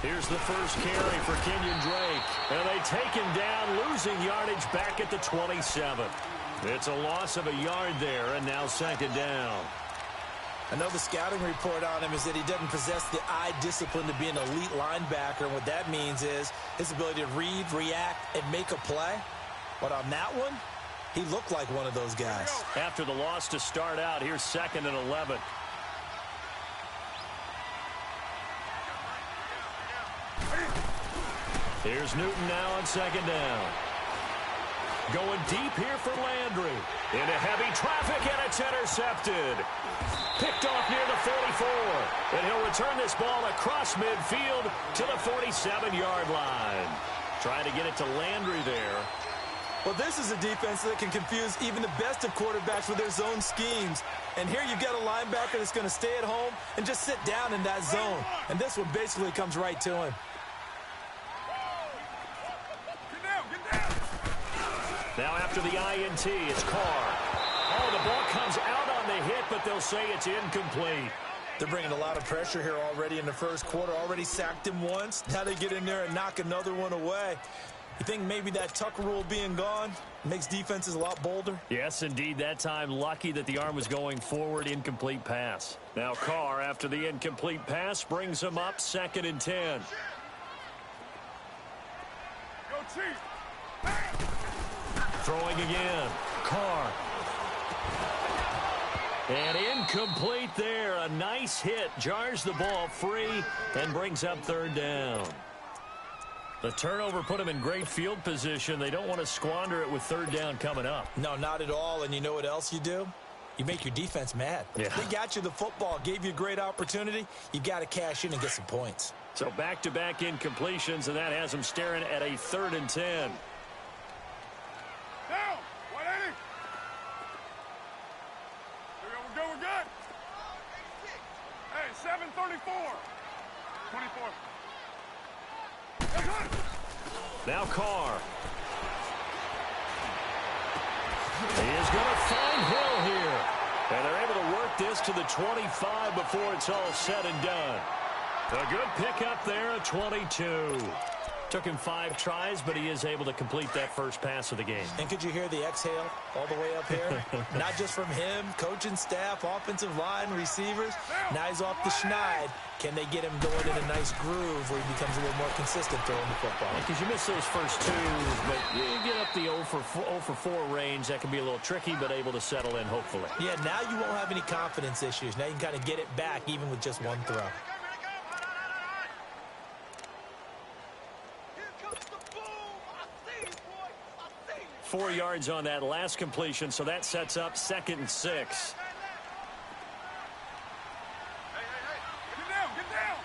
Here's the first carry for Kenyon Drake. And they take him down, losing yardage back at the 27. It's a loss of a yard there, and now second down. I know the scouting report on him is that he doesn't possess the eye discipline to be an elite linebacker. And what that means is his ability to read, react, and make a play. But on that one, he looked like one of those guys. After the loss to start out, here's 2nd and 11. Here's Newton now on 2nd down. Going deep here for Landry. Into heavy traffic, and it's intercepted. Picked off near the 44. And he'll return this ball across midfield to the 47-yard line. Trying to get it to Landry there. Well, this is a defense that can confuse even the best of quarterbacks with their zone schemes. And here you've got a linebacker that's going to stay at home and just sit down in that zone. And this one basically comes right to him. Now after the INT, it's Carr. Oh, the ball comes out on the hit, but they'll say it's incomplete. They're bringing a lot of pressure here already in the first quarter. Already sacked him once. Now they get in there and knock another one away. You think maybe that tuck rule being gone makes defenses a lot bolder? Yes, indeed. That time, lucky that the arm was going forward. Incomplete pass. Now Carr, after the incomplete pass, brings him up 2nd and 10. Go Chiefs! Throwing again. Carr. And incomplete there. A nice hit. Jars the ball free and brings up 3rd down. The turnover put them in great field position. They don't want to squander it with 3rd down coming up. No, not at all. And you know what else you do? You make your defense mad. Yeah. They got you the football, gave you a great opportunity. You got to cash in and get some points. So back-to-back incompletions, and that has them staring at a 3rd and 10. Down! 180! We're good. Hey, 7:34. 24. Now Carr. He is going to find Hill here. And they're able to work this to the 25 before it's all said and done. A good pickup there at 22. Took him 5 tries, but he is able to complete that first pass of the game. And could you hear the exhale all the way up here? Not just from him, coaching staff, offensive line, receivers. Now he's off the schneid. Can they get him going in a nice groove where he becomes a little more consistent throwing the football? Because you miss those first 2, but you get up the 0 for 4 range. That can be a little tricky, but able to settle in, hopefully. Yeah, now you won't have any confidence issues. Now you can kind of get it back even with just one throw. 4 yards on that last completion, so that sets up 2nd and 6. Get down!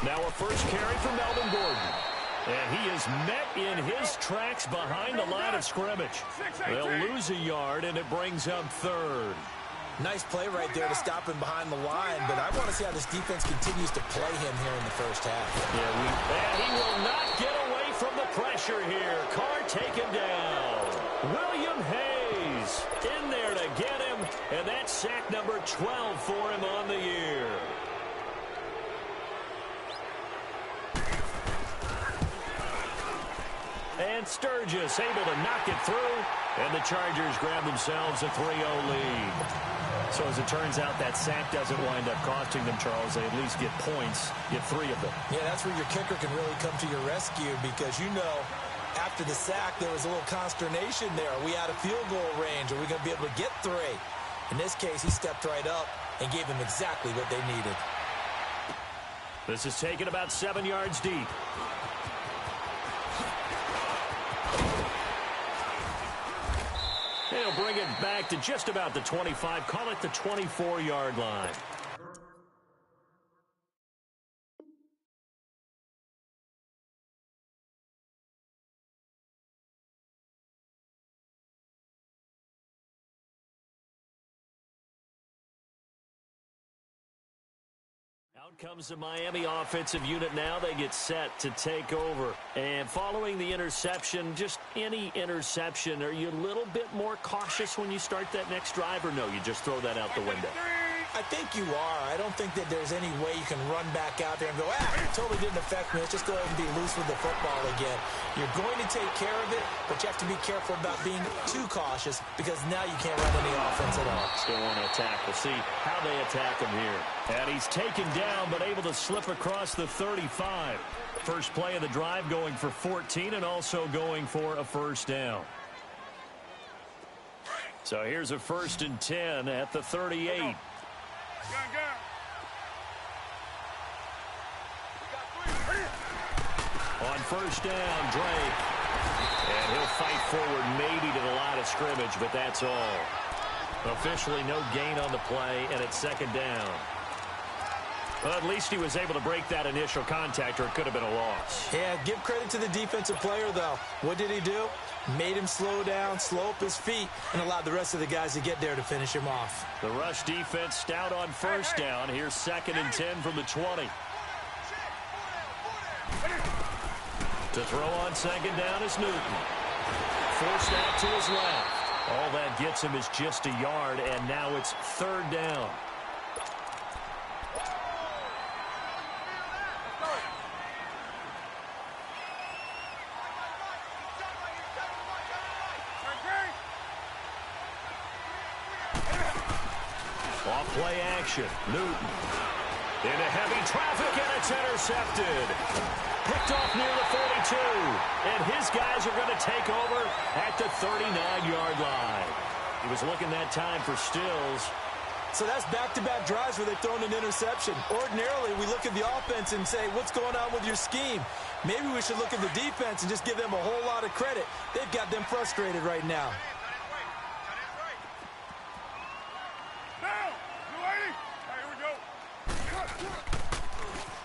Now a first carry for Melvin Gordon. And he is met in his tracks behind the line of scrimmage. They'll lose a yard, and it brings up 3rd. Nice play right there to stop him behind the line, but I want to see how this defense continues to play him here in the first half. And he will not get away from the pressure here. Carr taken down. William Hayes in there to get him, and that's sack number 12 for him on the year. And Sturgis able to knock it through, and the Chargers grab themselves a 3-0 lead. So as it turns out, that sack doesn't wind up costing them, Charles. They at least get points, get 3 of them. Yeah, that's where your kicker can really come to your rescue because, you know, after the sack, there was a little consternation there. Are we out of field goal range? Are we going to be able to get 3? In this case, he stepped right up and gave them exactly what they needed. This is taken about 7 yards deep. They'll bring it back to just about the 25. Call it the 24-yard line. Out comes the Miami offensive unit now. They get set to take over. And following the interception, just any interception, are you a little bit more cautious when you start that next drive, or no, you just throw that out the window? I think you are. I don't think that there's any way you can run back out there and go, it totally didn't affect me. Let's just go ahead and be loose with the football again. You're going to take care of it, but you have to be careful about being too cautious because now you can't run any offense at all. Still want to attack. We'll see how they attack him here. And he's taken down, but able to slip across the 35. First play of the drive going for 14 and also going for a first down. So here's a 1st and 10 at the 38. On first down, Drake. And he'll fight forward maybe to the line of scrimmage, but that's all. Officially no gain on the play, and it's 2nd down. Well, at least he was able to break that initial contact, or it could have been a loss. Yeah, give credit to the defensive player, though. What did he do? Made him slow down, slow up his feet, and allowed the rest of the guys to get there to finish him off. The rush defense stout on first down. Here's 2nd and 10 from the 20. To throw on 2nd down is Newton. Forced out to his left. All that gets him is just a yard, and now it's 3rd down. Off-play action. Newton. Into heavy traffic, and it's intercepted. Picked off near the 42. And his guys are going to take over at the 39-yard line. He was looking that time for Stills. So that's back-to-back drives where they've thrown an interception. Ordinarily, we look at the offense and say, what's going on with your scheme? Maybe we should look at the defense and just give them a whole lot of credit. They've got them frustrated right now.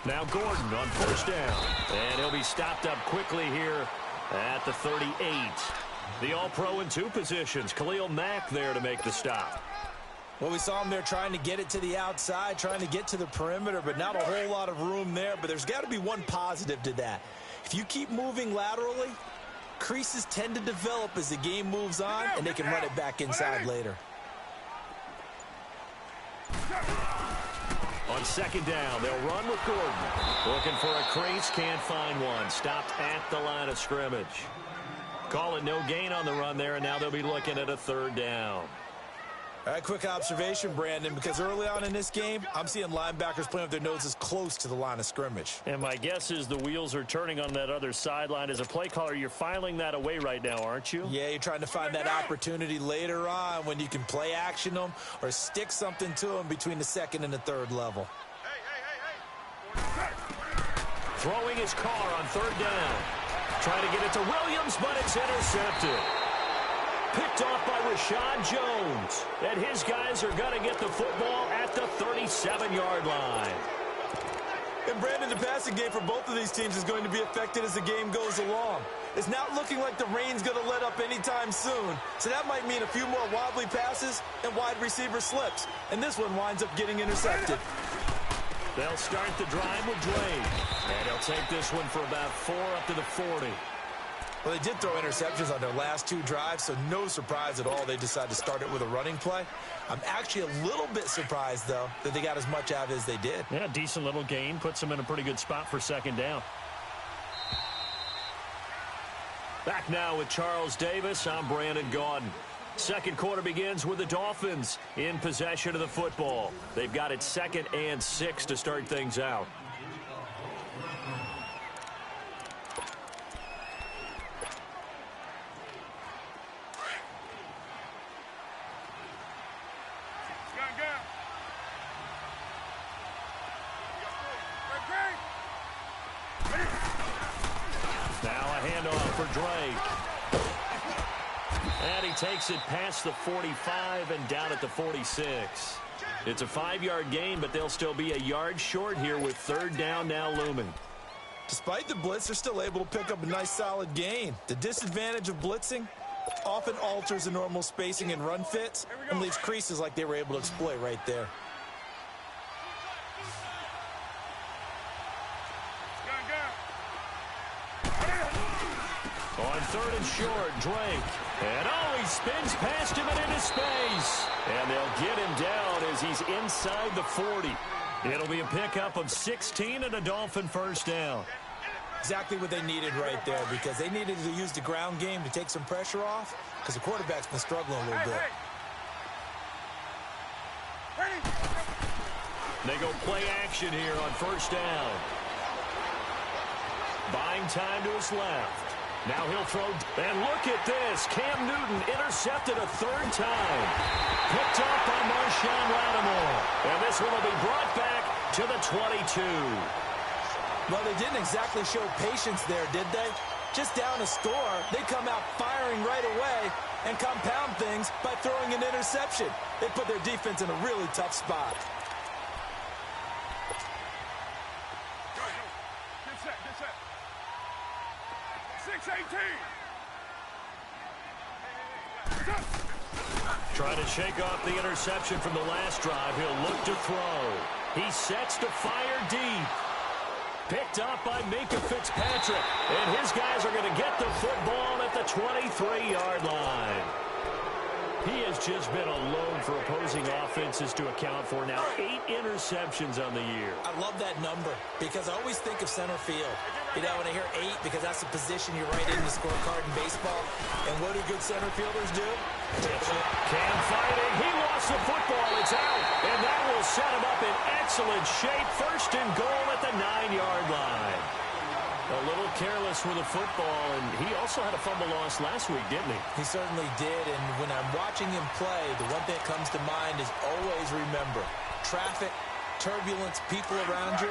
Now Gordon on first down. And he'll be stopped up quickly here at the 38. The All-Pro in 2 positions. Khalil Mack there to make the stop. Well, we saw him there trying to get it to the outside, trying to get to the perimeter, but not a whole lot of room there. But there's got to be one positive to that. If you keep moving laterally, creases tend to develop as the game moves on, and they can run it back inside later. On 2nd down, they'll run with Gordon. Looking for a crease, can't find one. Stopped at the line of scrimmage. Call it no gain on the run there, and now they'll be looking at a 3rd down. All right, quick observation, Brandon, because early on in this game, I'm seeing linebackers playing with their noses close to the line of scrimmage. And my guess is the wheels are turning on that other sideline. As a play caller, you're filing that away right now, aren't you? Yeah, you're trying to find that opportunity later on when you can play action them or stick something to them between the 2nd and the 3rd level. Throwing his car on 3rd down. Trying to get it to Williams, but it's intercepted. Picked off by Rashad Jones. And his guys are going to get the football at the 37-yard line. And Brandon, the passing game for both of these teams is going to be affected as the game goes along. It's not looking like the rain's going to let up anytime soon. So that might mean a few more wobbly passes and wide receiver slips. And this one winds up getting intercepted. They'll start the drive with Drake. And he'll take this one for about 4 up to the 40. Well, they did throw interceptions on their last 2 drives, so no surprise at all they decided to start it with a running play. I'm actually a little bit surprised, though, that they got as much out of it as they did. Yeah, decent little gain. Puts them in a pretty good spot for 2nd down. Back now with Charles Davis. I'm Brandon Gaudin. Second quarter begins with the Dolphins in possession of the football. They've got it 2nd and 6 to start things out. Takes it past the 45 and down at the 46. It's a 5-yard gain, but they'll still be a yard short here with 3rd down now looming. Despite the blitz, they're still able to pick up a nice solid gain. The disadvantage of blitzing often alters the normal spacing and run fits and leaves creases like they were able to exploit right there. third and short. Drake. And he spins past him and into space. And they'll get him down as he's inside the 40. It'll be a pickup of 16 and a Dolphin first down. Exactly what they needed right there, because they needed to use the ground game to take some pressure off, because the quarterback's been struggling a little bit. They go play action here on first down. Buying time to his left. Now he'll throw, and look at this. Cam Newton intercepted a third time. Picked up by Marshawn Lattimore. And this one will be brought back to the 22. Well, they didn't exactly show patience there, did they? Just down a score, they come out firing right away and compound things by throwing an interception. They put their defense in a really tough spot. Get set, get set. 6-18. Trying to shake off the interception from the last drive. He'll look to throw. He sets to fire deep. Picked up by Minka Fitzpatrick. And his guys are going to get the football at the 23-yard line. He has just been a load for opposing offenses to account for. Now 8 interceptions on the year. I love that number because I always think of center field. You know, when I hear 8, because that's the position you write in the scorecard in baseball. And what do good center fielders do? Cam fighting. He lost the football. It's out. And that will set him up in excellent shape. First and goal at the 9-yard line. A little careless with the football, and he also had a fumble loss last week, didn't he? He certainly did, and when I'm watching him play, the one thing that comes to mind is always remember, traffic, turbulence, people around you,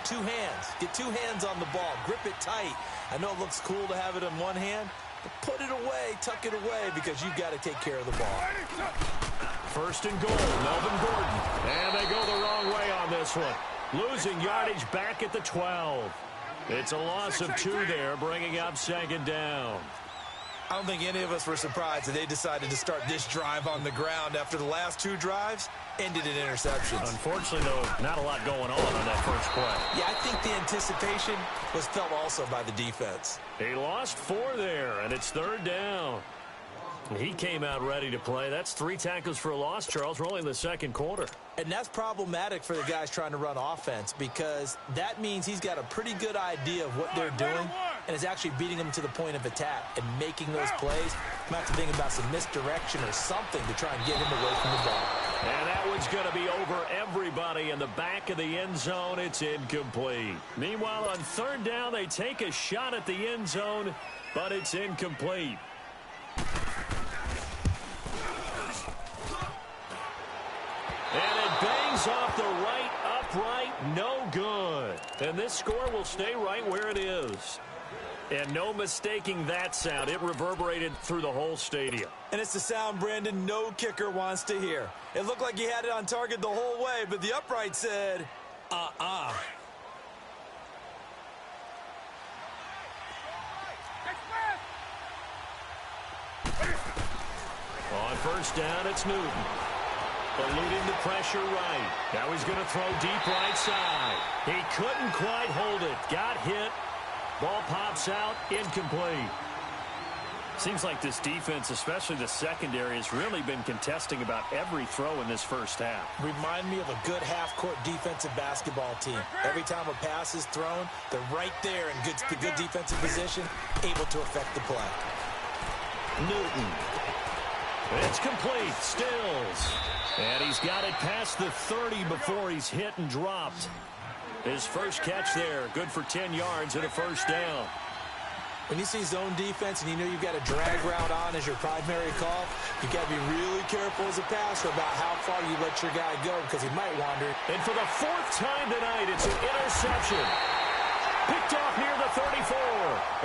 2 hands. Get 2 hands on the ball. Grip it tight. I know it looks cool to have it in one hand, but put it away, tuck it away, because you've got to take care of the ball. First and goal, Melvin Gordon. And they go the wrong way on this one. Losing yardage back at the 12. It's a loss of 2 there, bringing up second down. I don't think any of us were surprised that they decided to start this drive on the ground after the last 2 drives ended in interceptions. Unfortunately, though, not a lot going on that first play. Yeah, I think the anticipation was felt also by the defense. He lost 4 there, and it's third down. He came out ready to play. That's 3 tackles for a loss, Charles. We're only in the second quarter. And that's problematic for the guys trying to run offense because that means he's got a pretty good idea of what they're doing and is actually beating them to the point of attack and making those plays. I'm going to have to think about some misdirection or something to try and get him away from the ball. And that one's going to be over everybody in the back of the end zone. It's incomplete. Meanwhile, on third down, they take a shot at the end zone, but it's incomplete. And it bangs off the right upright, no good. And this score will stay right where it is. And no mistaking that sound. It reverberated through the whole stadium. And it's the sound, Brandon, no kicker wants to hear. It looked like he had it on target the whole way, but the upright said, On first down, it's Newton. Eluding the pressure right. Now he's going to throw deep right side. He couldn't quite hold it. Got hit. Ball pops out. Incomplete. Seems like this defense, especially the secondary, has really been contesting about every throw in this first half. Remind me of a good half-court defensive basketball team. Every time a pass is thrown, they're right there in good defensive position, able to affect the play. Newton. It's complete. Stills. And he's got it past the 30 before he's hit and dropped. His first catch there, good for 10 yards and a first down. When you see zone defense and you know you've got a drag route on as your primary call, you've got to be really careful as a passer about how far you let your guy go because he might wander. And for the 4th time tonight, it's an interception. Picked off near the 34.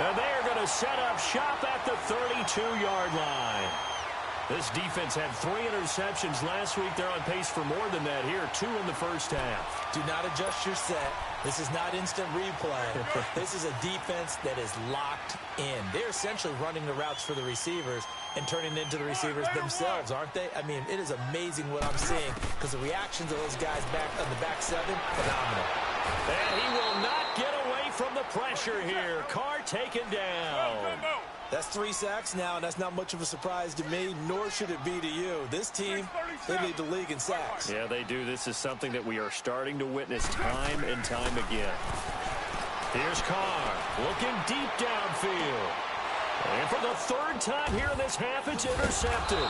And they are going to set up shop at the 32-yard line. This defense had 3 interceptions last week. They're on pace for more than that here. 2 in the first half. Do not adjust your set. This is not instant replay. This is a defense that is locked in. They're essentially running the routes for the receivers and turning into the receivers themselves, aren't they? I mean, it is amazing what I'm seeing because the reactions of those guys back on the back 7, phenomenal. And he will not get away from the pressure here. Carr taken down. That's 3 sacks now, and that's not much of a surprise to me, nor should it be to you. This team, they lead the league in sacks. Yeah, they do. This is something that we are starting to witness time and time again. Here's Carr looking deep downfield. And for the 3rd time here in this half, it's intercepted.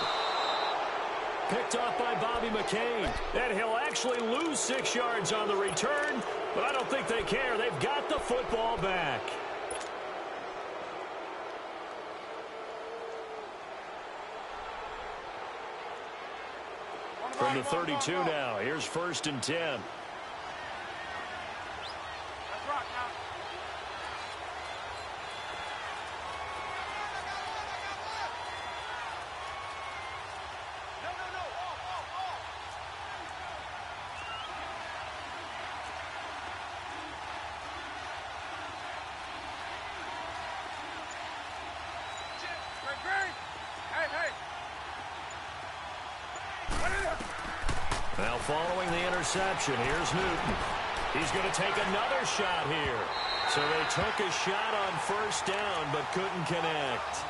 Picked off by Bobby McCain. And he'll actually lose 6 yards on the return, but I don't think they care. They've got the football back. From the 32 now, here's 1st and 10. That's right now. Now following the interception, here's Newton. He's going to take another shot here. So they took a shot on 1st down but couldn't connect.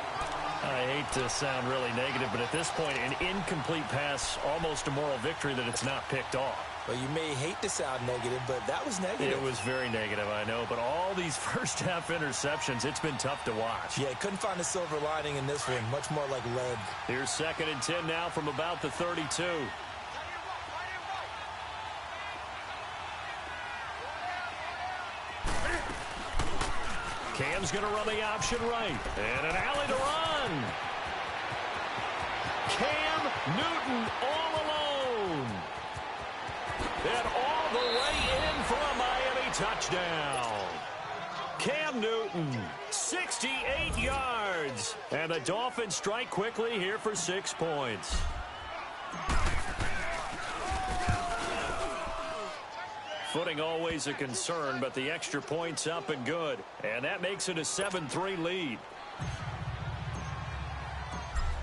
I hate to sound really negative, but at this point, an incomplete pass, almost a moral victory that it's not picked off. Well, you may hate to sound negative, but that was negative. It was very negative, I know, but all these first-half interceptions, it's been tough to watch. Yeah, couldn't find a silver lining in this one. Much more like lead. Here's 2nd and 10 now from about the 32. Cam's going to run the option right. And an alley to run. Cam Newton all alone. And all the way in for a Miami touchdown. Cam Newton, 68 yards. And the Dolphins strike quickly here for 6 points. Footing always a concern, but the extra point's up and good. And that makes it a 7-3 lead.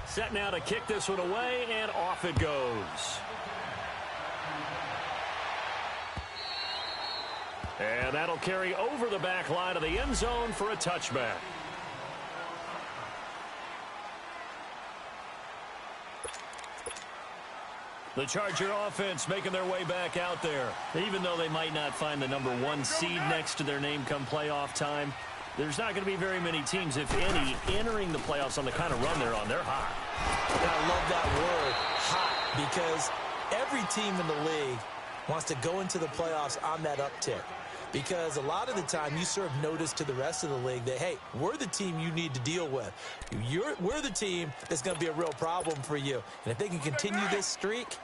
Set now to kick this one away, and off it goes. And that'll carry over the back line of the end zone for a touchback. The Charger offense making their way back out there. Even though they might not find the #1 seed next to their name come playoff time, there's not going to be very many teams, if any, entering the playoffs on the kind of run they're on. They're hot. I love that word, hot, because every team in the league wants to go into the playoffs on that uptick. Because a lot of the time you serve notice to the rest of the league that, hey, we're the team you need to deal with. We're the team that's going to be a real problem for you. And if they can continue this streak,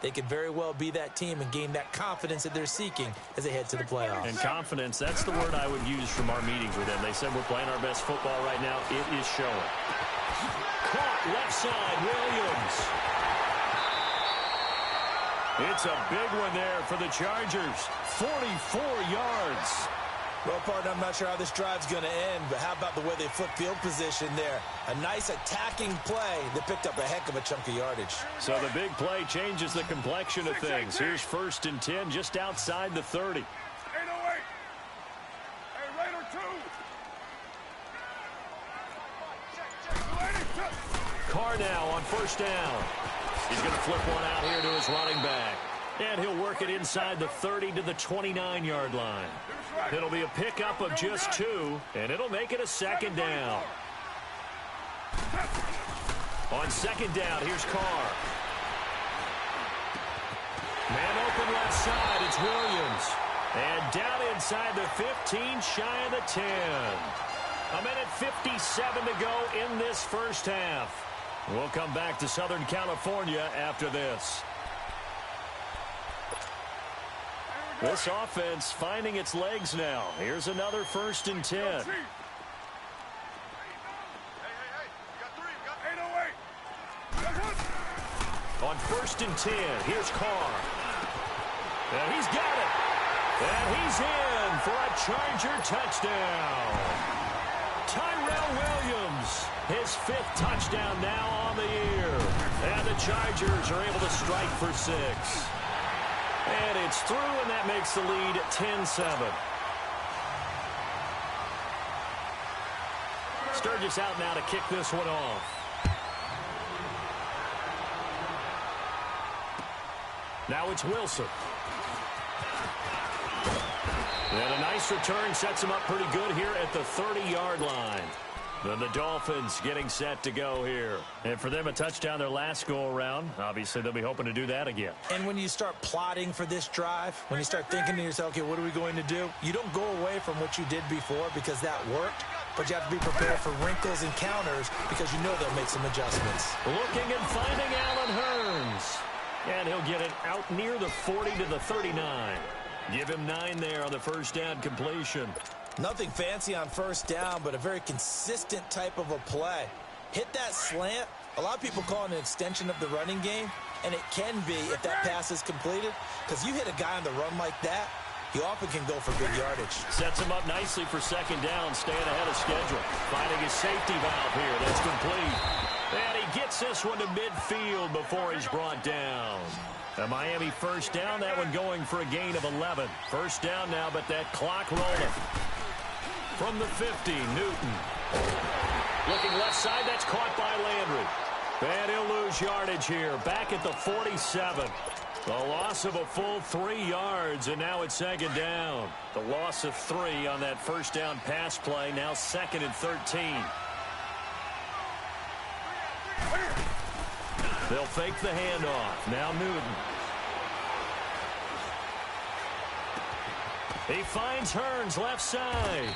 they could very well be that team and gain that confidence that they're seeking as they head to the playoffs. And confidence, that's the word I would use from our meetings with them. They said we're playing our best football right now. It is showing. Caught left side, Williams. It's a big one there for the Chargers. 44 yards. Well, partner, I'm not sure how this drive's going to end, but how about the way they flip field position there? A nice attacking play that picked up a heck of a chunk of yardage. So the big play changes the complexion of things. Here's 1st and 10 just outside the 30. 808. Hey, Raider 2. Carr now on 1st down. He's going to flip one out here to his running back. And he'll work it inside the 30 to the 29-yard line. It'll be a pickup of just 2, and it'll make it a 2nd down. On 2nd down, here's Carr. Man open left side, it's Williams. And down inside the 15, shy of the 10. A minute 57 to go in this first half. We'll come back to Southern California after this. This offense finding its legs now. Here's another 1st and 10. Hey, On 1st and 10, here's Carr. And he's got it. And he's in for a Charger touchdown. Tyrell Williams, his 5th touchdown now on the year. And the Chargers are able to strike for 6. And it's through, and that makes the lead 10-7. Sturgis out now to kick this one off. Now it's Wilson. And a nice return sets him up pretty good here at the 30-yard line. Then the Dolphins getting set to go here. And for them, a touchdown their last go-around. Obviously, they'll be hoping to do that again. And when you start plotting for this drive, when you start thinking to yourself, okay, what are we going to do? You don't go away from what you did before because that worked. But you have to be prepared for wrinkles and counters because you know they'll make some adjustments. Looking and finding Allen Hurns. And he'll get it out near the 40 to the 39. Give him 9 there on the first down completion. Nothing fancy on first down, but a very consistent type of a play. Hit that slant. A lot of people call it an extension of the running game, and it can be if that pass is completed, because you hit a guy on the run like that, he often can go for big yardage. Sets him up nicely for second down, staying ahead of schedule. Finding his safety valve here. That's complete. And he gets this one to midfield before he's brought down. A Miami first down, that one going for a gain of 11. First down now, but that clock rolling. From the 50, Newton. Looking left side, that's caught by Landry. And he'll lose yardage here, back at the 47. The loss of a full 3 yards, and now it's second down. The loss of 3 on that first down pass play, now 2nd and 13. They'll fake the handoff. Now Newton. He finds Hurns left side.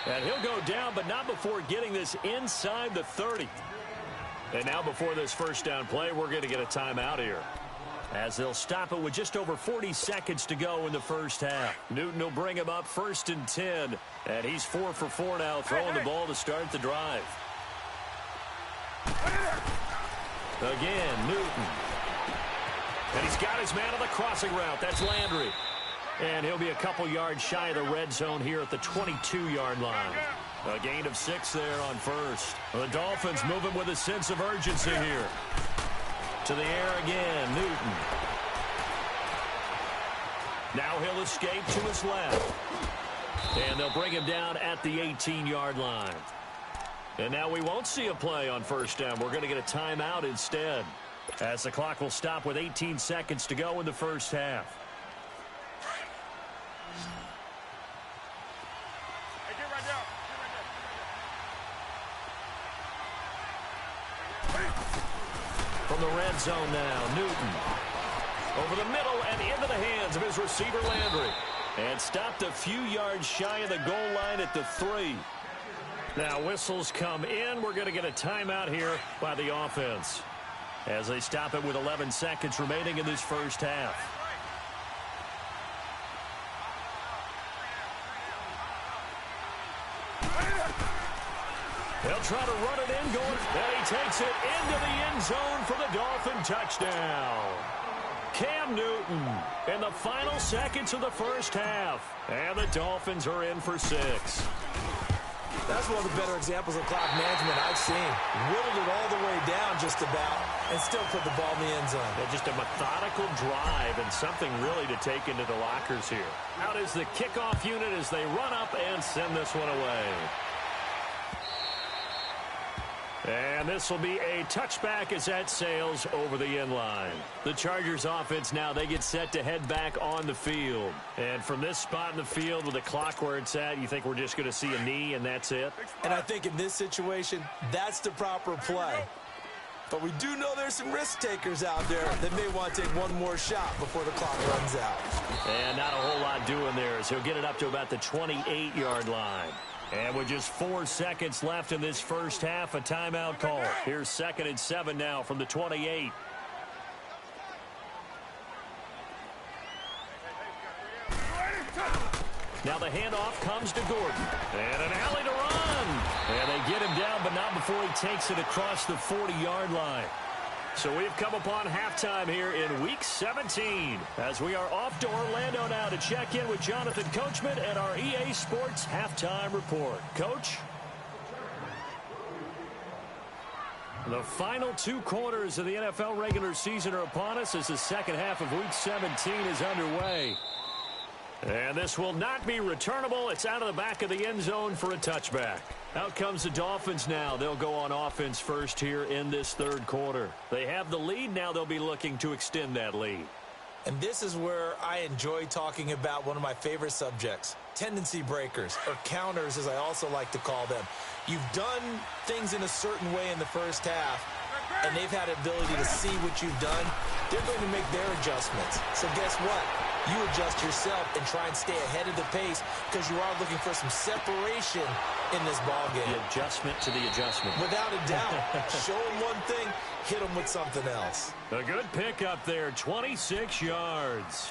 And he'll go down, but not before getting this inside the 30. And now before this first down play, we're going to get a timeout here, as they'll stop it with just over 40 seconds to go in the first half. Newton will bring him up 1st and 10. And he's 4 for 4 now, throwing the ball to start the drive. Again, Newton. And he's got his man on the crossing route. That's Landry. And he'll be a couple yards shy of the red zone here at the 22-yard line. A gain of 6 there on first. The Dolphins moving with a sense of urgency here. To the air again, Newton. Now he'll escape to his left. And they'll bring him down at the 18-yard line. And now we won't see a play on first down. We're going to get a timeout instead, as the clock will stop with 18 seconds to go in the first half. From the red zone now, Newton. Over the middle and into the hands of his receiver, Landry. And stopped a few yards shy of the goal line at the 3. Now whistles come in. We're going to get a timeout here by the offense, as they stop it with 11 seconds remaining in this first half. They'll try to run it in, going, and he takes it into the end zone for the Dolphin touchdown. Cam Newton in the final seconds of the first half. And the Dolphins are in for 6. That's one of the better examples of clock management I've seen. Whittled it all the way down just about and still put the ball in the end zone. Yeah, just a methodical drive and something really to take into the lockers here. Out is the kickoff unit as they run up and send this one away. And this will be a touchback as that sails over the end line. The Chargers offense now, they get set to head back on the field. And from this spot in the field with the clock where it's at, you think we're just going to see a knee and that's it? And I think in this situation, that's the proper play. But we do know there's some risk takers out there that may want to take one more shot before the clock runs out. And not a whole lot doing there, as he'll get it up to about the 28-yard line. And with just 4 seconds left in this first half, a timeout call. Here's 2nd and 7 now from the 28. Now the handoff comes to Gordon. And an alley to run. And they get him down, but not before he takes it across the 40-yard line. So we've come upon halftime here in Week 17, as we are off to Orlando now to check in with Jonathan Coachman and our EA Sports Halftime Report. Coach? The final 2 quarters of the NFL regular season are upon us as the second half of Week 17 is underway. And this will not be returnable. It's out of the back of the end zone for a touchback. Out comes the Dolphins now. They'll go on offense first here in this third quarter. They have the lead. Now they'll be looking to extend that lead. And this is where I enjoy talking about one of my favorite subjects, tendency breakers, or counters as I also like to call them. You've done things in a certain way in the first half, and they've had the ability to see what you've done. They're going to make their adjustments. So guess what? You adjust yourself and try and stay ahead of the pace because you are looking for some separation in this ballgame. The adjustment to the adjustment. Without a doubt. Show them one thing, hit them with something else. A good pickup there, 26 yards.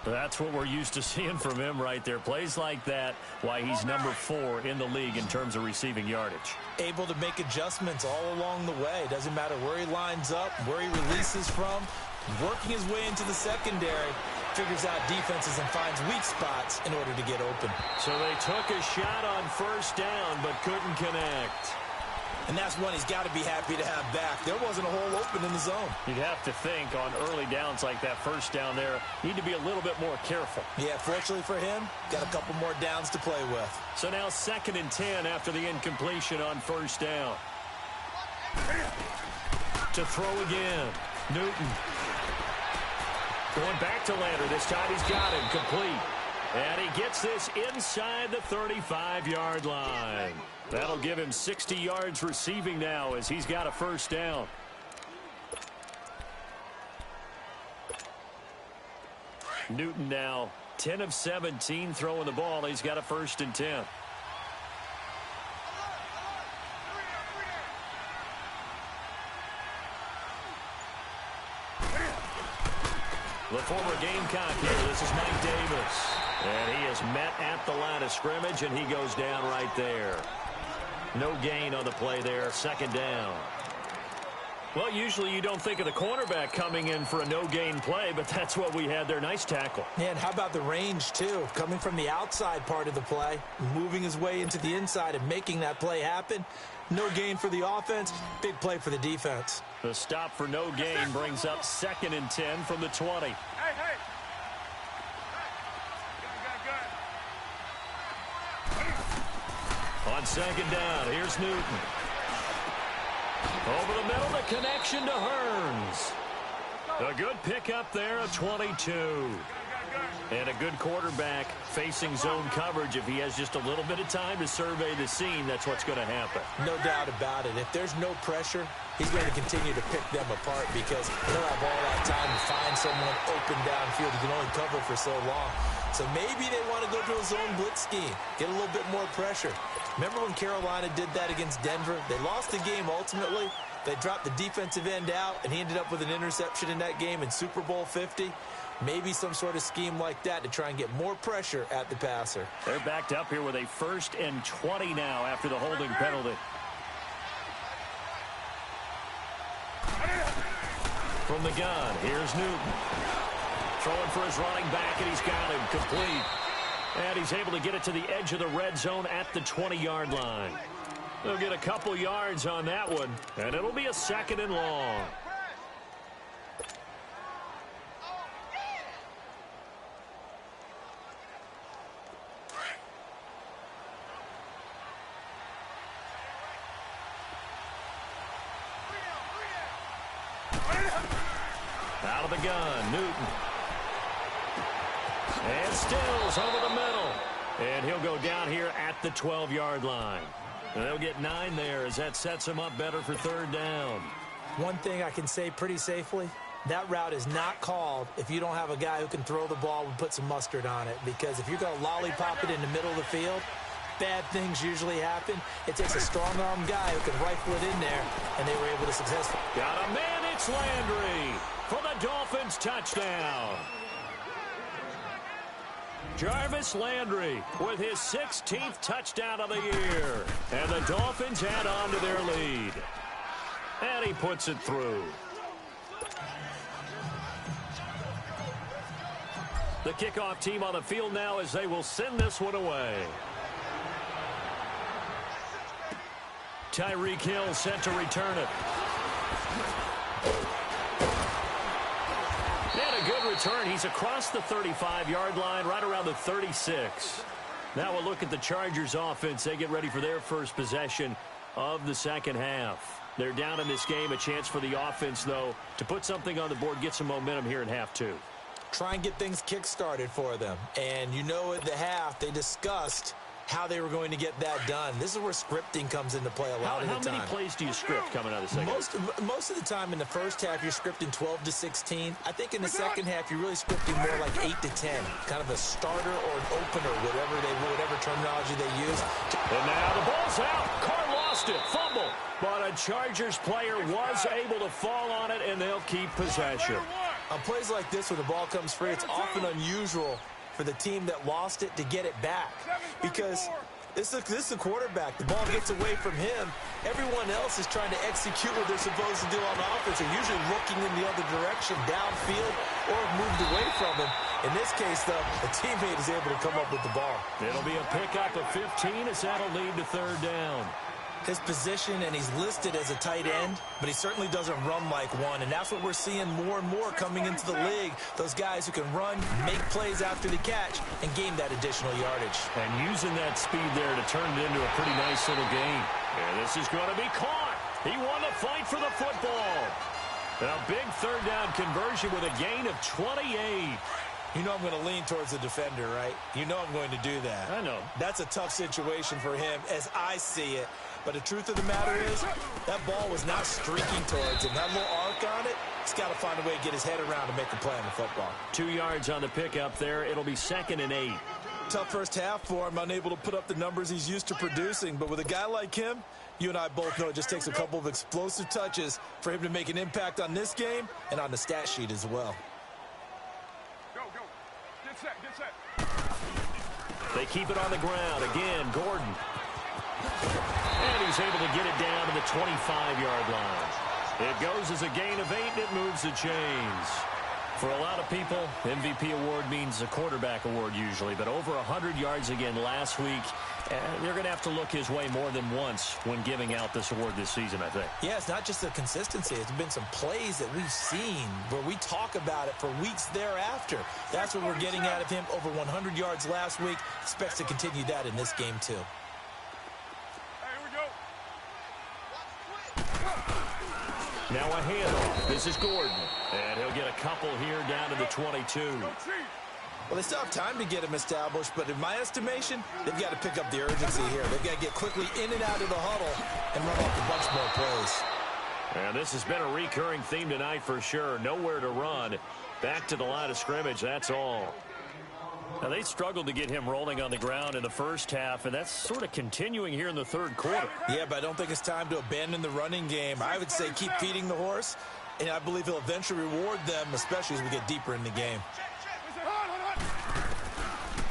That's what we're used to seeing from him right there. Plays like that, why he's number 4 in the league in terms of receiving yardage. Able to make adjustments all along the way. Doesn't matter where he lines up, where he releases from. Working his way into the secondary, figures out defenses and finds weak spots in order to get open. So they took a shot on first down, but couldn't connect. And that's one he's got to be happy to have back. There wasn't a hole open in the zone. You'd have to think on early downs like that first down there, need to be a little bit more careful. Yeah, fortunately for him, got a couple more downs to play with. So now 2nd and 10 after the incompletion on first down. To throw again, Newton. Going back to Landry. This time he's got him complete. And he gets this inside the 35-yard line. That'll give him 60 yards receiving now as he's got a first down. Newton now 10 of 17 throwing the ball. He's got a 1st and 10. The former Gamecock here. This is Mike Davis. And he is met at the line of scrimmage, and he goes down right there. No gain on the play there. 2nd down. Well, usually you don't think of the cornerback coming in for a no-gain play, but that's what we had there. Nice tackle. Yeah, and how about the range, too? Coming from the outside part of the play, moving his way into the inside and making that play happen. No gain for the offense, big play for the defense. The stop for no gain brings up 2nd and 10 from the 20. Hey! Good. On 2nd down, here's Newton. Over the middle, the connection to Hearns. A good pickup there, a 22. And a good quarterback facing zone coverage. If he has just a little bit of time to survey the scene, that's what's going to happen. No doubt about it. If there's no pressure, he's going to continue to pick them apart because he'll have all that time to find someone open downfield. He can only cover for so long. So maybe they want to go to a zone blitz scheme, get a little bit more pressure. Remember when Carolina did that against Denver? They lost the game ultimately. They dropped the defensive end out, and he ended up with an interception in that game in Super Bowl 50. Maybe some sort of scheme like that to try and get more pressure at the passer. They're backed up here with a 1st and 20 now after the holding penalty. From the gun, here's Newton. Throwing for his running back, and he's got him complete. And he's able to get it to the edge of the red zone at the 20-yard line. They'll get a couple yards on that one, and it'll be a 2nd and long. Out of the gun, Newton. And Stills over the middle. And he'll go down here at the 12-yard line. And they'll get 9 there as that sets him up better for 3rd down. One thing I can say pretty safely, that route is not called if you don't have a guy who can throw the ball and put some mustard on it. Because if you're going to lollipop it in the middle of the field, bad things usually happen. It takes a strong-arm guy who can rifle it in there, and they were able to successfully. Got a man, it's Landry for the Dolphins touchdown. Jarvis Landry with his 16th touchdown of the year. And the Dolphins add on to their lead. And he puts it through. The kickoff team on the field now as they will send this one away. Tyreek Hill set to return it. And a good return. He's across the 35-yard line, right around the 36. Now we'll look at the Chargers offense. They get ready for their first possession of the second half. They're down in this game. A chance for the offense, though, to put something on the board, get some momentum here in half two. Try and get things kick-started for them. And you know at the half, they discussed how they were going to get that done. This is where scripting comes into play a lot of the time. How many plays do you script coming out of the second half? Most of the time in the first half, you're scripting 12 to 16. I think in the second half, you're really scripting more like 8 to 10. Kind of a starter or an opener, whatever terminology they use. And now the ball's out. Carr lost it. Fumble. But a Chargers player was able to fall on it, and they'll keep possession. On plays like this, when the ball comes free, it's often unusual for the team that lost it to get it back, because this is a quarterback. The ball gets away from him. Everyone else is trying to execute what they're supposed to do on offense. They're usually looking in the other direction, downfield, or moved away from him. In this case, though, a teammate is able to come up with the ball. It'll be a pickup of 15 as that'll lead to third down. His position, and he's listed as a tight end, but he certainly doesn't run like one, and that's what we're seeing more and more coming into the league. Those guys who can run, make plays after the catch, and gain that additional yardage. And using that speed there to turn it into a pretty nice little game. And this is going to be caught. He won the fight for the football. And a big third down conversion with a gain of 28. You know I'm going to lean towards the defender, right? You know I'm going to do that. I know. That's a tough situation for him as I see it. But the truth of the matter is, that ball was not streaking towards him. That little arc on it, he's got to find a way to get his head around to make a play on the football. 2 yards on the pickup there. It'll be 2nd and 8. Tough first half for him, unable to put up the numbers he's used to producing. But with a guy like him, you and I both know it just takes a couple of explosive touches for him to make an impact on this game and on the stat sheet as well. Go. Get set. They keep it on the ground. Again, Gordon. And he's able to get it down to the 25-yard line. It goes as a gain of 8, and it moves the chains. For a lot of people, MVP award means a quarterback award usually, but over 100 yards again last week. They're going to have to look his way more than once when giving out this award this season, I think. Yeah, it's not just the consistency. It's been some plays that we've seen where we talk about it for weeks thereafter. That's what we're getting out of him. Over 100 yards last week. Expects to continue that in this game, too. Now a handoff. This is Gordon. And he'll get a couple here down to the 22. Well, they still have time to get him established, but in my estimation, they've got to pick up the urgency here. They've got to get quickly in and out of the huddle and run off a bunch more plays. And this has been a recurring theme tonight for sure. Nowhere to run. Back to the line of scrimmage, that's all. Now, they struggled to get him rolling on the ground in the first half, and that's sort of continuing here in the third quarter. Yeah, but I don't think it's time to abandon the running game. I would say keep feeding the horse, and I believe he'll eventually reward them, especially as we get deeper in the game.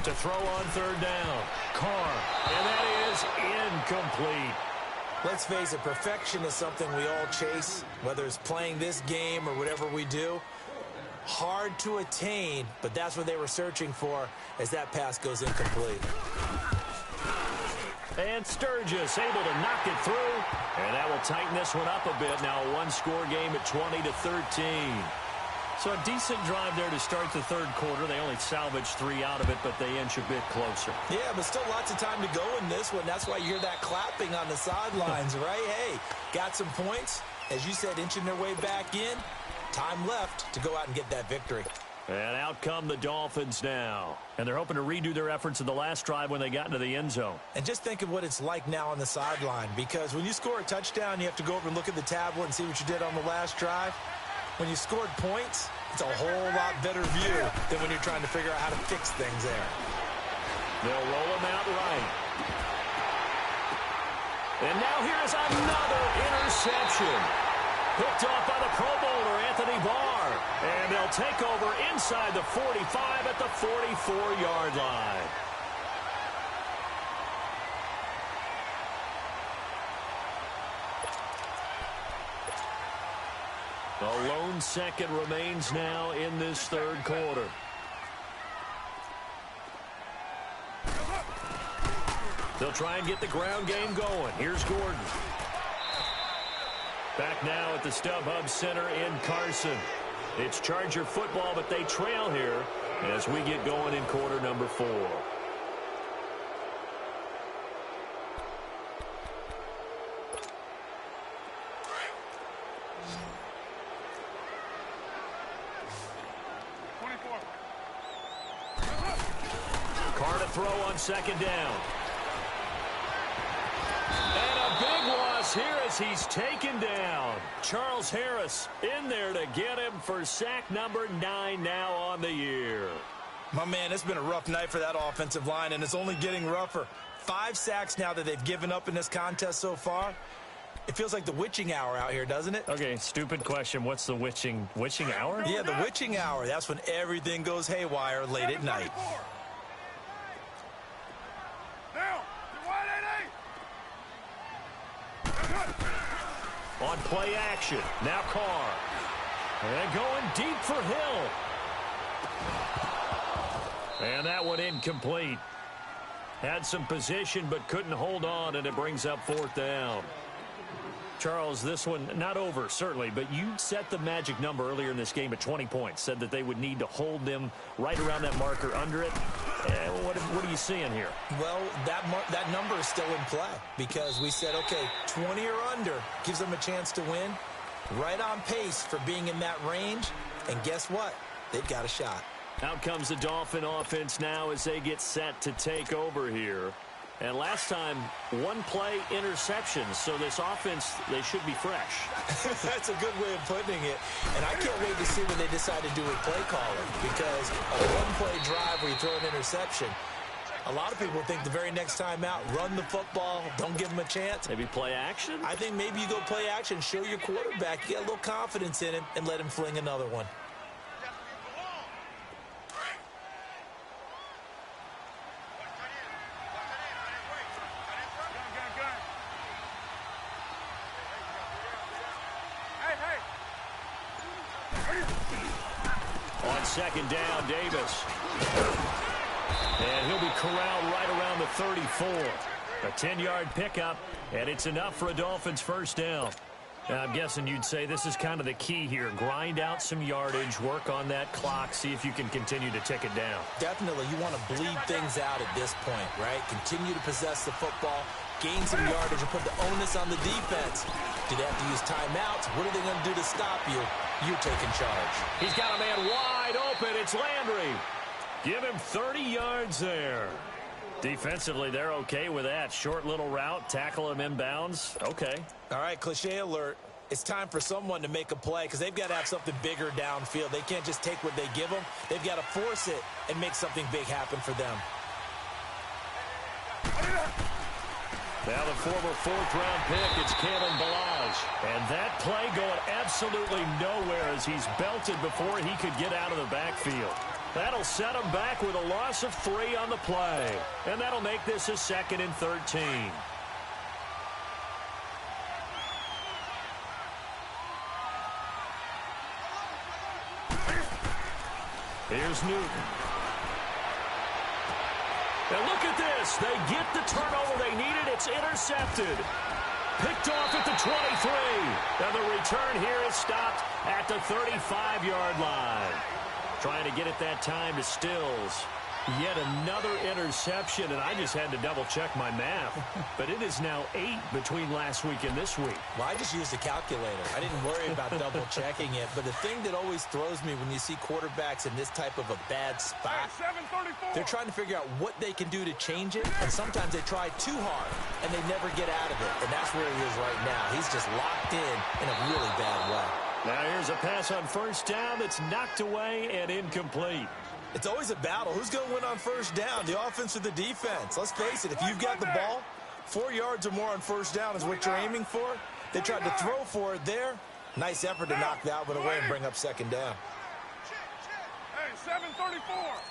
To throw on third down, Carr, and that is incomplete. Let's face it, perfection is something we all chase, whether it's playing this game or whatever we do. Hard to attain, but that's what they were searching for as that pass goes incomplete. And Sturgis able to knock it through, and that will tighten this one up a bit. Now a one-score game at 20-13. So a decent drive there to start the third quarter. They only salvaged 3 out of it, but they inch a bit closer. Yeah, but still lots of time to go in this one. That's why you hear that clapping on the sidelines, right? Hey, got some points. As you said, inching their way back in. Time left to go out and get that victory. And out come the Dolphins now. And they're hoping to redo their efforts in the last drive when they got into the end zone. And just think of what it's like now on the sideline, because when you score a touchdown, you have to go over and look at the tablet and see what you did on the last drive. When you scored points, it's a whole lot better view than when you're trying to figure out how to fix things there. They'll roll him out right. And now here's another interception. Picked off by the Pro Bowler, Anthony Barr. And they'll take over inside the 45 at the 44-yard line. A lone second remains now in this third quarter. They'll try and get the ground game going. Here's Gordon. Back now at the StubHub Center in Carson. It's Charger football, but they trail here as we get going in quarter number 4. Carr to throw on second down. And a big loss here as he's taken down. Charles Harris in there to get him for sack number 9 now on the year. My man, it's been a rough night for that offensive line, and it's only getting rougher. 5 sacks now that they've given up in this contest so far. It feels like the witching hour out here, doesn't it? Okay, stupid question. What's the witching hour? Yeah, the witching hour. That's when everything goes haywire late at night. On play action, now Carr. And going deep for Hill. And that one incomplete. Had some position but couldn't hold on, and it brings up 4th down. Charles, this one not over, certainly, but you set the magic number earlier in this game at 20 points. Said that they would need to hold them right around that marker under it. What are you seeing here? Well, that number is still in play because we said, okay, 20 or under gives them a chance to win. Right on pace for being in that range. And guess what? They've got a shot. Out comes the Dolphin offense now as they get set to take over here. And last time, 1 play interception. So this offense, they should be fresh. That's a good way of putting it. And I can't wait to see when they decide to do a play calling. Because a 1-play drive where you throw an interception, a lot of people think the very next time out, run the football, don't give them a chance. Maybe play action? I think maybe you go play action, show your quarterback, you get a little confidence in him, and let him fling another one. On second down, Davis. And he'll be corralled right around the 34. A 10-yard pickup, and it's enough for a Dolphins first down. Now, I'm guessing you'd say this is kind of the key here. Grind out some yardage, work on that clock, see if you can continue to tick it down. Definitely. You want to bleed things out at this point, right? Continue to possess the football, gain some yardage, and put the onus on the defense. Do they have to use timeouts? What are they going to do to stop you? You're taking charge. He's got a man wide open. It's Landry. Give him 30 yards there. Defensively, they're okay with that. Short little route, tackle him inbounds. Okay. All right, cliche alert. It's time for someone to make a play because they've got to have something bigger downfield. They can't just take what they give them. They've got to force it and make something big happen for them. Now the former 4th-round pick, it's Kalen Ballage. And that play going absolutely nowhere as he's belted before he could get out of the backfield. That'll set him back with a loss of 3 on the play. And that'll make this a 2nd and 13. Here's Newton. And look at this. They get the turnover they needed. It's intercepted. Picked off at the 23. And the return here is stopped at the 35-yard line. Trying to get it that time to Stills. Yet another interception, and I just had to double-check my math. But it is now 8 between last week and this week. Well, I just used a calculator. I didn't worry about double-checking it. But the thing that always throws me when you see quarterbacks in this type of a bad spot, they're trying to figure out what they can do to change it. And sometimes they try too hard, and they never get out of it. And that's where he is right now. He's just locked in a really bad way. Now here's a pass on first down that's knocked away and incomplete. It's always a battle. Who's going to win on first down, the offense or the defense? Let's face it, if you've got the ball, 4 yards or more on first down is what you're aiming for. They tried to throw for it there. Nice effort to knock that one away and bring up second down. Hey, 7:34.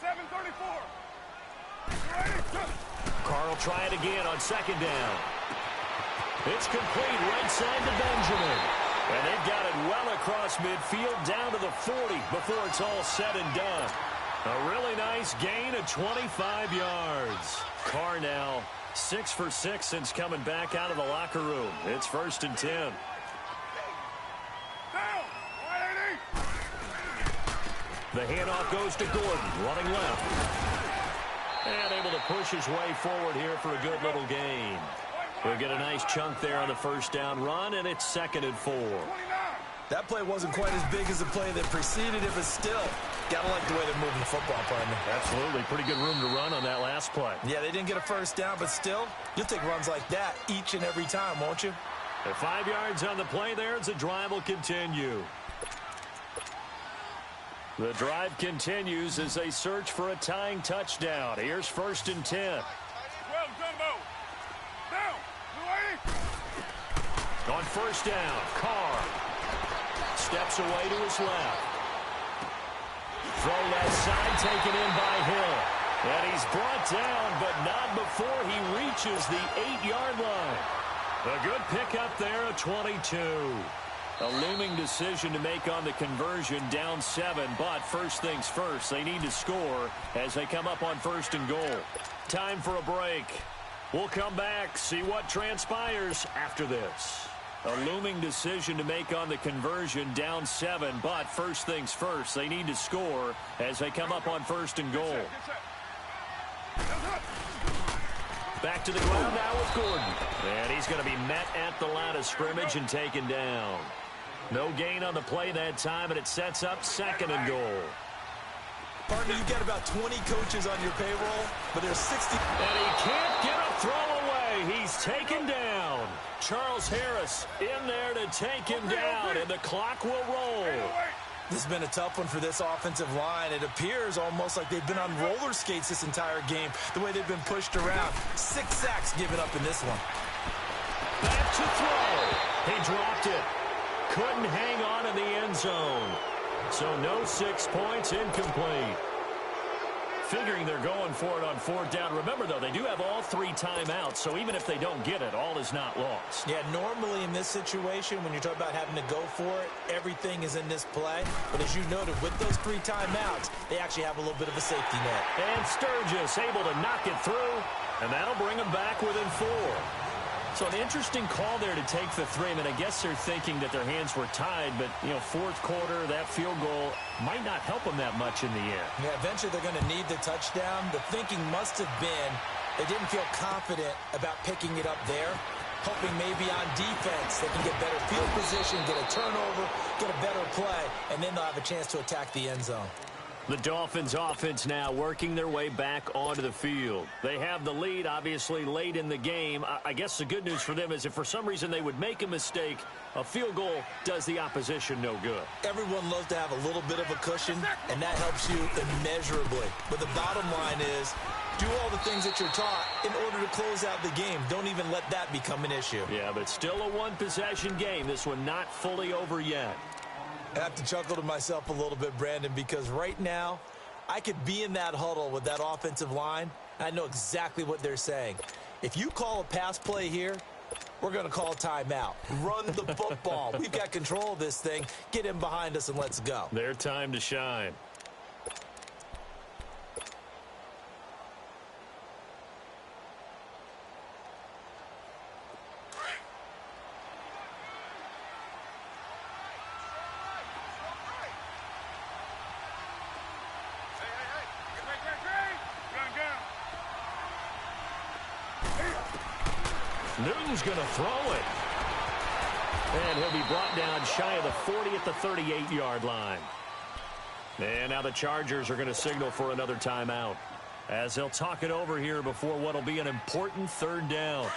7:34. Carr will try it again on second down. It's complete right side to Benjamin. And they've got it well across midfield down to the 40 before it's all said and done. A really nice gain of 25 yards. Carr now 6 for 6 since coming back out of the locker room. It's 1st and 10. Down. 180. The handoff goes to Gordon, running left. And able to push his way forward here for a good little gain. We'll get a nice chunk there on the first down run, and it's 2nd and 4. That play wasn't quite as big as the play that preceded it, but still, gotta like the way they're moving the football, partner. Absolutely. Pretty good room to run on that last play. Yeah, they didn't get a first down, but still, you'll take runs like that each and every time, won't you? At 5 yards on the play there as the drive will continue. The drive continues as they search for a tying touchdown. Here's 1st and 10. Well done, Mo. Down. On 1st down, Carr steps away to his left. Throw left side taken in by Hill. And he's brought down, but not before he reaches the 8-yard line. A good pickup there at 22. A looming decision to make on the conversion, down 7, but first things first, they need to score as they come up on 1st and goal. Time for a break. We'll come back, see what transpires after this. A looming decision to make on the conversion, down 7, but first things first, they need to score as they come up on 1st and goal. Back to the ground now with Gordon. And he's going to be met at the line of scrimmage and taken down. No gain on the play that time, and it sets up 2nd and goal. Partner, you've got about 20 coaches on your payroll, but there's 60. And he can't get a throw away. He's taken down. Charles Harris in there to take him down, and the clock will roll. This has been a tough one for this offensive line. It appears almost like they've been on roller skates this entire game, the way they've been pushed around. 6 sacks given up in this one. Back to throw. He dropped it. Couldn't hang on in the end zone. So no 6 points, incomplete. Figuring they're going for it on 4th down. Remember, though, they do have all 3 timeouts, so even if they don't get it, all is not lost. Yeah, normally in this situation, when you're talking about having to go for it, everything is in this play. But as you noted, with those 3 timeouts, they actually have a little bit of a safety net. And Sturgis able to knock it through, and that'll bring them back within 4. So an interesting call there to take the 3. I mean, I guess they're thinking that their hands were tied, but, you know, 4th quarter, that field goal might not help them that much in the end. Yeah, eventually they're going to need the touchdown. The thinking must have been they didn't feel confident about picking it up there, hoping maybe on defense they can get better field position, get a turnover, get a better play, and then they'll have a chance to attack the end zone. The Dolphins offense now working their way back onto the field. They have the lead, obviously, late in the game. I guess the good news for them is if for some reason they would make a mistake, a field goal does the opposition no good. Everyone loves to have a little bit of a cushion, and that helps you immeasurably. But the bottom line is, do all the things that you're taught in order to close out the game. Don't even let that become an issue. Yeah, but still a one-possession game. This one not fully over yet. I have to chuckle to myself a little bit, Brandon, because right now I could be in that huddle with that offensive line. I know exactly what they're saying. If you call a pass play here, we're going to call a timeout. Run the football. We've got control of this thing. Get in behind us and let's go. Their time to shine. Newton's going to throw it. And he'll be brought down shy of the 40 at the 38-yard line. And now the Chargers are going to signal for another timeout as they'll talk it over here before what will be an important 3rd down.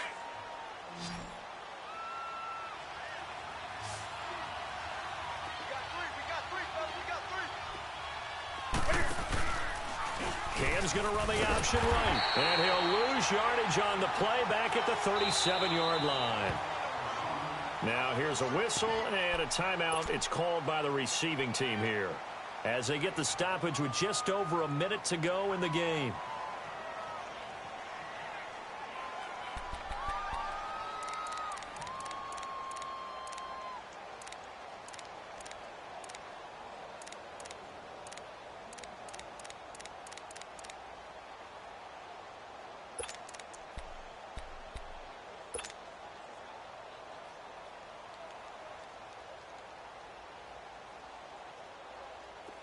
Cam's going to run the option right. And he'll lose yardage on the play back at the 37-yard line. Now here's a whistle and a timeout. It's called by the receiving team here as they get the stoppage with just over a minute to go in the game.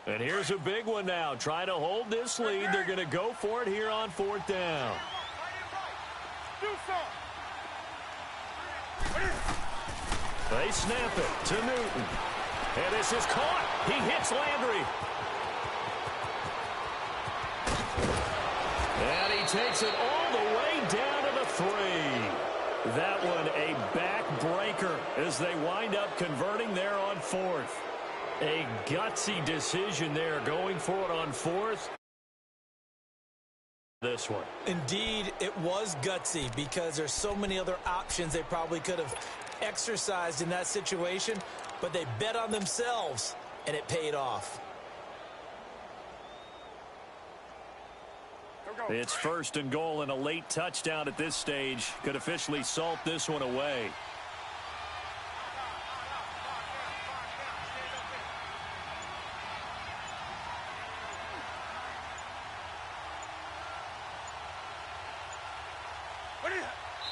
And here's a big one now. Trying to hold this lead. They're going to go for it here on 4th down. Do something. They snap it to Newton. And this is caught. He hits Landry. And he takes it all the way down to the 3. That one a backbreaker as they wind up converting there on 4th. A gutsy decision there going for it on 4th. This one. Indeed, it was gutsy because there's so many other options they probably could have exercised in that situation, but they bet on themselves, and it paid off. It's 1st and goal, and a late touchdown at this stage could officially salt this one away.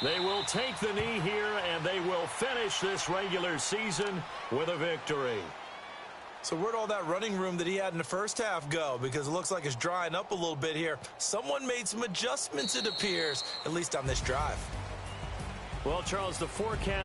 They will take the knee here, and they will finish this regular season with a victory. So where'd all that running room that he had in the first half go? Because it looks like it's drying up a little bit here. Someone made some adjustments, it appears, at least on this drive. Well, Charles, the forecast